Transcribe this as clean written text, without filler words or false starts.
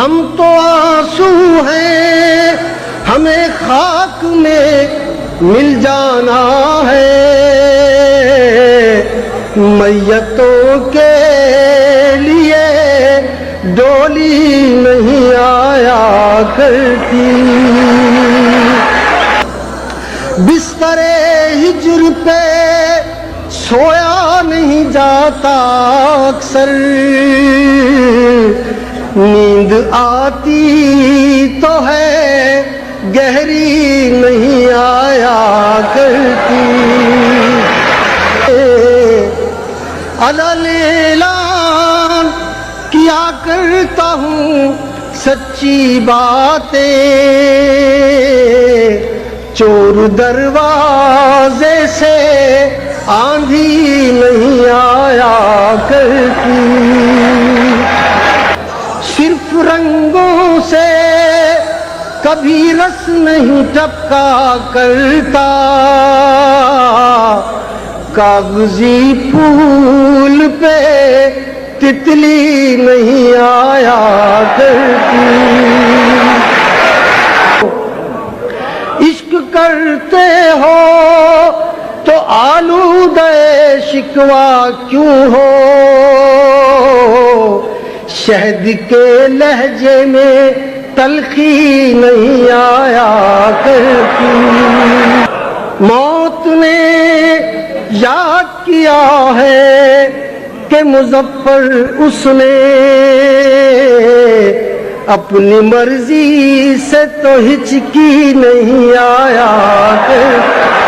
ہم تو آنسو ہیں، ہمیں خاک میں مل جانا ہے، میتوں کے لیے ڈولی نہیں آیا کرتی، بستر ہجر پہ سویا نہیں جاتا اکثر، نیند آتی تو ہے گہری نہیں آیا کرتی، اعلان کیا کرتا ہوں سچی باتیں، چور دروازے سے آندھی نہیں آیا کرتی، صرف رنگوں سے کبھی رس نہیں ٹپکا کرتا، کاغذی پھول پہ تتلی نہیں آیا کرتی، عشق کرتے ہو تو آلودہ شکوہ کیوں ہو، شہد کے لہجے میں تلخی نہیں آیا کرتی، موت نے یاد کیا ہے کہ مظفر اس نے اپنی مرضی سے تو ہچکی نہیں آیا کرتی۔